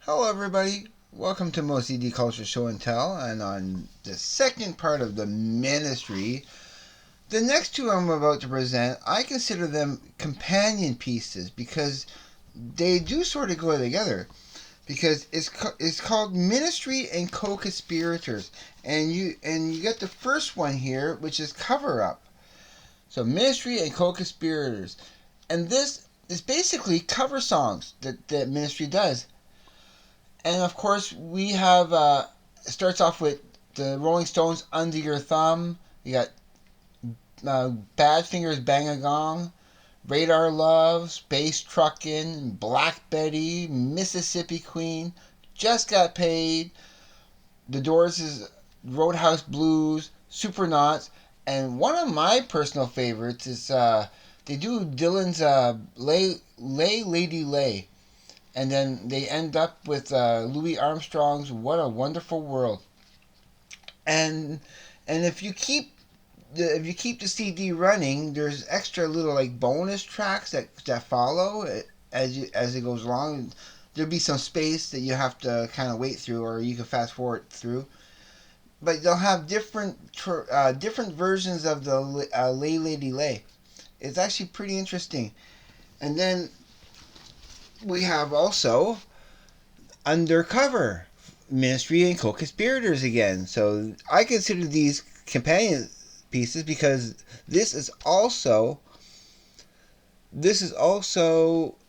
Hello everybody, welcome to Moe'S Culture Show and Tell, and on the second part of the ministry, the next two I'm about to present, I consider them companion pieces because they do sort of go together. Because it's called Ministry and Co-Conspirators, and you get the first one here, which is Cover Up. So Ministry and Co-Conspirators, and this is basically cover songs that Ministry does. And of course, we have starts off with the Rolling Stones' "Under Your Thumb." You got Badfinger's "Bang a Gong," Radar Love, Space Truckin', Black Betty, Mississippi Queen, Just Got Paid, The Doors' Roadhouse Blues, Supernauts, and one of my personal favorites is they do Dylan's Lay Lady Lay. And then they end up with Louis Armstrong's "What a Wonderful World," and if you keep the CD running, there's extra little like bonus tracks that follow as it goes along. There'll be some space that you have to kind of wait through, or you can fast forward through. But they'll have different versions of the "Lay Lady Lay." It's actually pretty interesting. And then we have also Undercover, Ministry and Co-Conspirators again. So I consider these companion pieces because this is also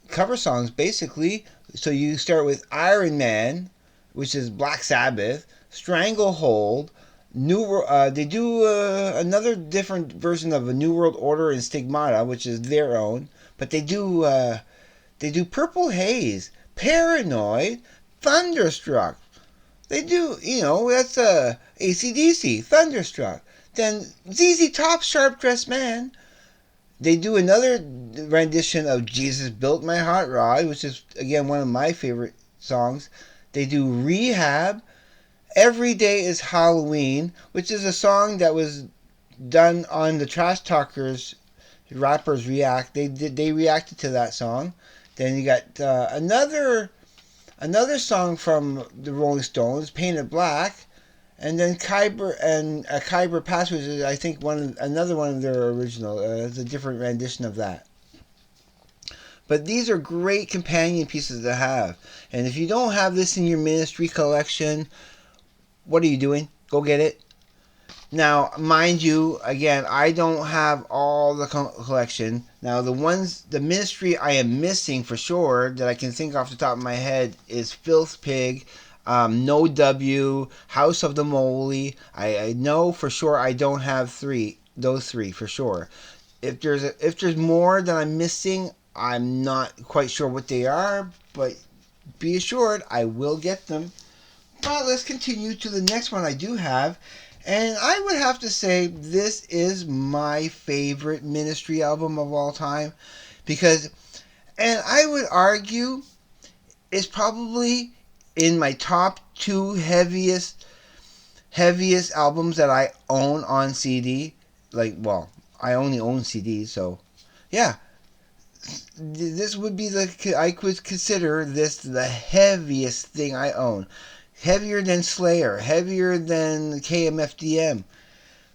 cover songs basically. So you start with Iron Man, which is Black Sabbath, Stranglehold, they do another different version of a New World Order and Stigmata, which is their own, but they do Purple Haze, Paranoid, Thunderstruck. They do, that's AC/DC, Thunderstruck. Then ZZ Top, Sharp Dressed Man. They do another rendition of Jesus Built My Hot Rod, which is, again, one of my favorite songs. They do Rehab, Every Day is Halloween, which is a song that was done on the Trash Talkers Rappers React. They reacted to that song. Then you got another song from the Rolling Stones, "Painted Black," and then Khyber Pass, which is I think another one of their original. It's a different rendition of that. But these are great companion pieces to have. And if you don't have this in your ministry collection, what are you doing? Go get it. Now, mind you, again, I don't have all the collection. Now, the ministry I am missing for sure that I can think off the top of my head is Filth Pig, No W, House of the Moly. I know for sure I don't have those three for sure. If there's more that I'm missing, I'm not quite sure what they are, but be assured I will get them. But let's continue to the next one I do have. And I would have to say this is my favorite Ministry album of all time. And I would argue it's probably in my top two heaviest albums that I own on CD. I only own CDs, so yeah. This would be I could consider this the heaviest thing I own. Heavier than Slayer, heavier than KMFDM.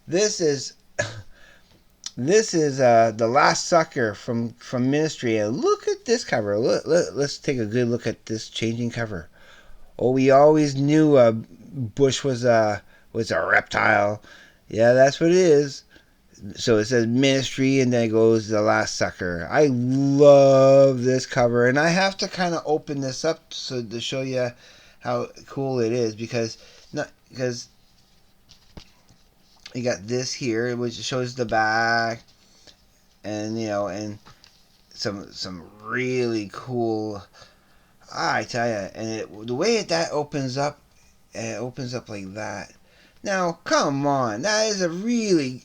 This is The Last Sucker from Ministry, and look at this cover. Let's take a good look at this changing cover. Oh, we always knew Bush was a reptile. Yeah, that's what it is. So it says Ministry, and then it goes The Last Sucker. I love this cover, and I have to kind of open this up to show you how cool it is because you got this here, which shows the back, and and some really cool. I tell you, and the way that opens up, it opens up like that. Now, come on, that is a really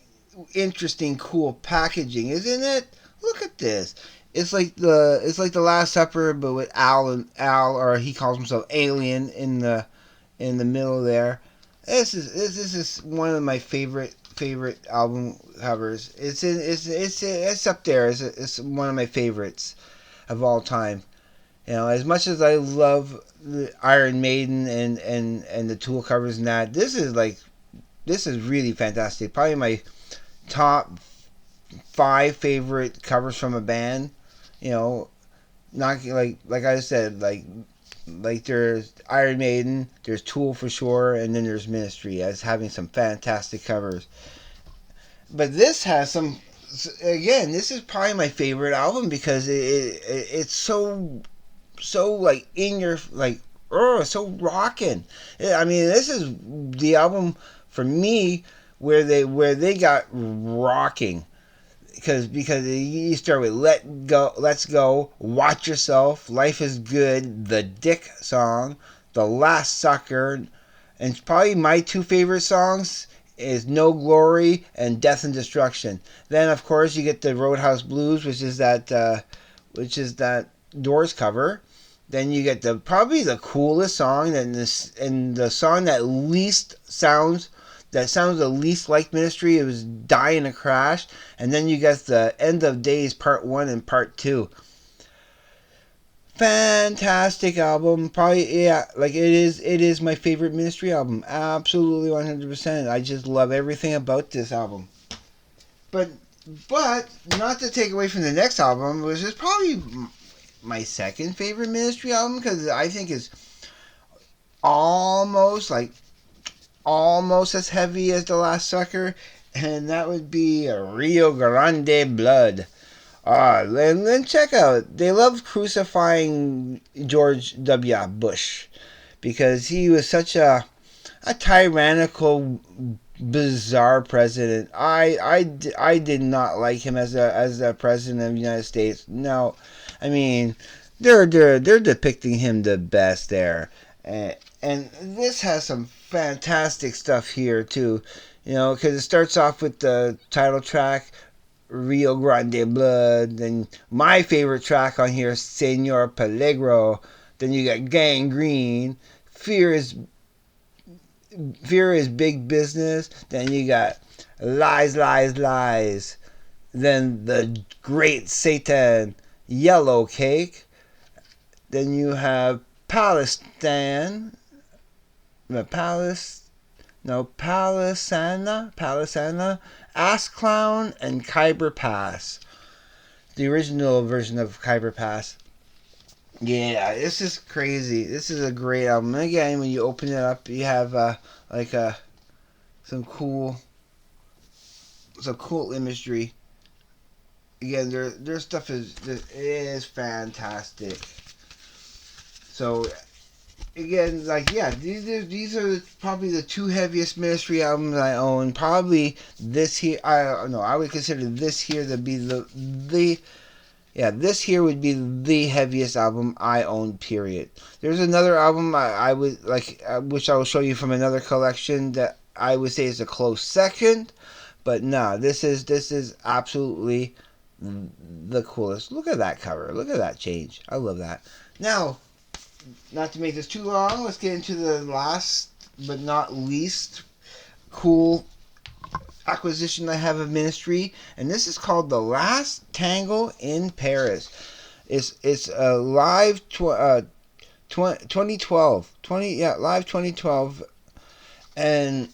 interesting, cool packaging, isn't it? Look at this. It's like the Last Supper, but with Al, or he calls himself Alien in the middle there. This is one of my favorite album covers. It's up there. It's one of my favorites of all time. You know, as much as I love the Iron Maiden and the Tool covers and that, this is really fantastic. Probably my top five favorite covers from a band. You know, not like I said, like there's Iron Maiden, there's Tool for sure, and then there's Ministry as having some fantastic covers. But this has some. Again, this is probably my favorite album because it's so like in your like so rocking. I mean, this is the album for me where they got rocking because you start with let's go, watch yourself, life is good, the Dick song, the Last Sucker, and probably my two favorite songs is No Glory and Death and Destruction. Then of course you get the Roadhouse Blues, which is that Doors cover. Then you get the probably the coolest song and the song that sounds the least like Ministry. It was Die in a Crash, and then you got the End of Days Part 1 and Part 2. Fantastic album. Probably, yeah, like it is my favorite Ministry album. Absolutely 100%. I just love everything about this album. But but not to take away from the next album, which is probably my second favorite Ministry album because I think it's almost like almost as heavy as The Last Sucker, and that would be Rio Grande Blood. And then check out, they love crucifying George W. Bush because he was such a tyrannical, bizarre president. I did not like him as a president of the United States. No, I mean, they're depicting him the best there. And this has some fantastic stuff here too, you know, because it starts off with the title track, Rio Grande Blood. Then my favorite track on here, Senor Peligro. Then you got Gangrene. Fear is big business. Then you got Lies, Lies, Lies. Then the Great Satan, Yellow Cake. Then you have Palestine. Palisana, Ass Clown, and Khyber Pass. The original version of Khyber Pass. Yeah, this is crazy. This is a great album. And again, when you open it up, you have like some cool imagery. Again, their stuff is fantastic. So again, like yeah, these are probably the two heaviest Ministry albums I own. Probably this here, I would consider this here to be this here would be the heaviest album I own. Period. There's another album I would like, which I will show you from another collection that I would say is a close second, but nah, this is absolutely the coolest. Look at that cover. Look at that change. I love that. Now, not to make this too long, let's get into the last but not least cool acquisition I have of Ministry, and this is called The Last Tango in Paris. It's a live 2012 live 2012, and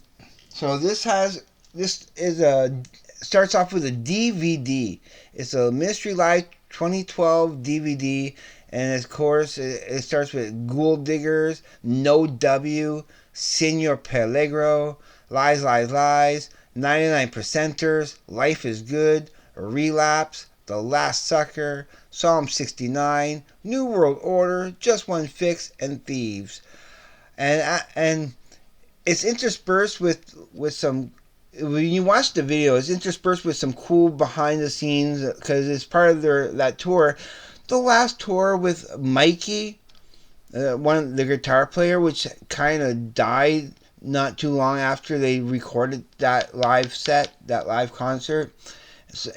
so this starts off with a DVD. It's a Ministry Live 2012 DVD. And of course, it starts with Gold Diggers, No W, Senor Peligro, Lies, Lies, Lies, 99 Percenters, Life is Good, Relapse, The Last Sucker, Psalm 69, New World Order, Just One Fix, and Thieves. And it's interspersed with some. When you watch the video, it's interspersed with some cool behind the scenes because it's part of that tour. The last tour with Mikey, the guitar player, which kind of died not too long after they recorded that live concert.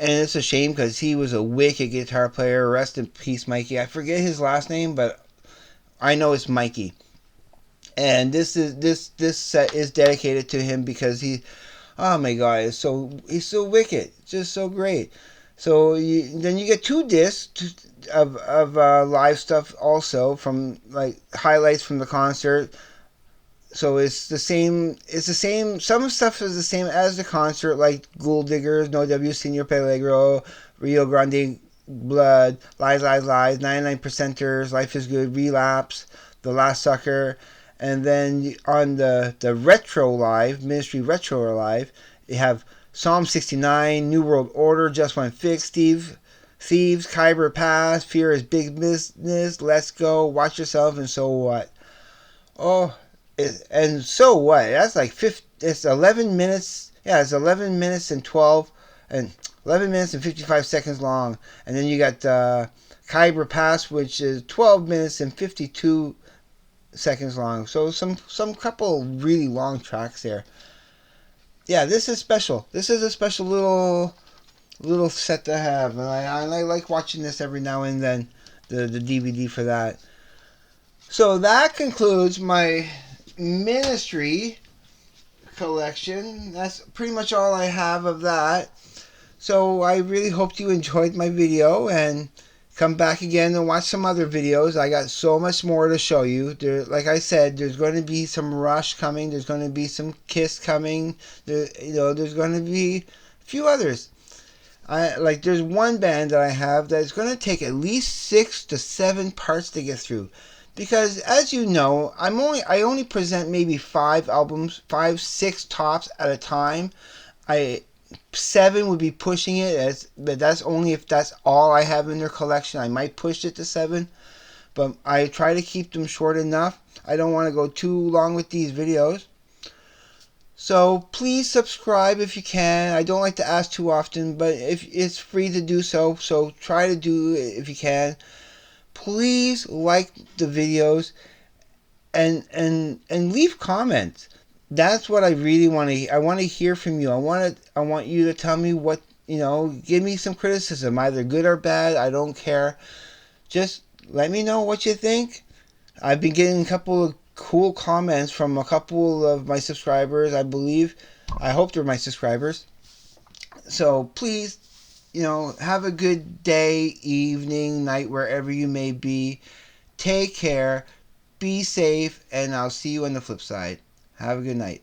And it's a shame because he was a wicked guitar player. Rest in peace, Mikey. I forget his last name, but I know it's Mikey. And this set is dedicated to him because oh my God, he's so wicked, just so great. So then you get 2 discs of live stuff also from like highlights from the concert. So it's the same. It's the same. Some stuff is the same as the concert, like Gold Diggers, No W, Senor Peligro, Rio Grande Blood, Lies, Lies, Lies, 99 Percenters, Life is Good, Relapse, The Last Sucker, and then on the retro live, Ministry Retro live, you have Psalm 69, New World Order, Just One Fix, Thieves, Khyber Pass, Fear is Big Business, Let's Go, Watch Yourself, and So What. Oh, and so what? That's like 50, it's 11 minutes. Yeah, it's 11 minutes and 12 and 11 minutes and 55 seconds long. And then you got Khyber Pass, which is 12 minutes and 52 seconds long. So some couple really long tracks there. Yeah, this is special. This is a special little set to have, and I like watching this every now and then. The DVD for that. So that concludes my Ministry collection. That's pretty much all I have of that. So I really hope you enjoyed my video and come back again and watch some other videos. I got so much more to show you. Like I said, there's going to be some Rush coming. There's going to be some Kiss coming. There's going to be a few others. There's one band that I have that's going to take at least 6 to 7 parts to get through. Because as you know, I only present maybe 5 albums, 5, 6 tops at a time. 7 would be pushing it, but that's only if that's all I have in their collection. I might push it to 7, but I try to keep them short enough. I don't want to go too long with these videos. So please subscribe if you can. I don't like to ask too often, but if it's free to do so, so try to do it if you can. Please like the videos and leave comments. That's what I really want to. I want to hear from you. I want you to tell me what give me some criticism, either good or bad. I don't care. Just let me know what you think. I've been getting a couple of cool comments from a couple of my subscribers. I hope they're my subscribers. So please, have a good day, evening, night, wherever you may be. Take care, be safe, and I'll see you on the flip side. Have a good night.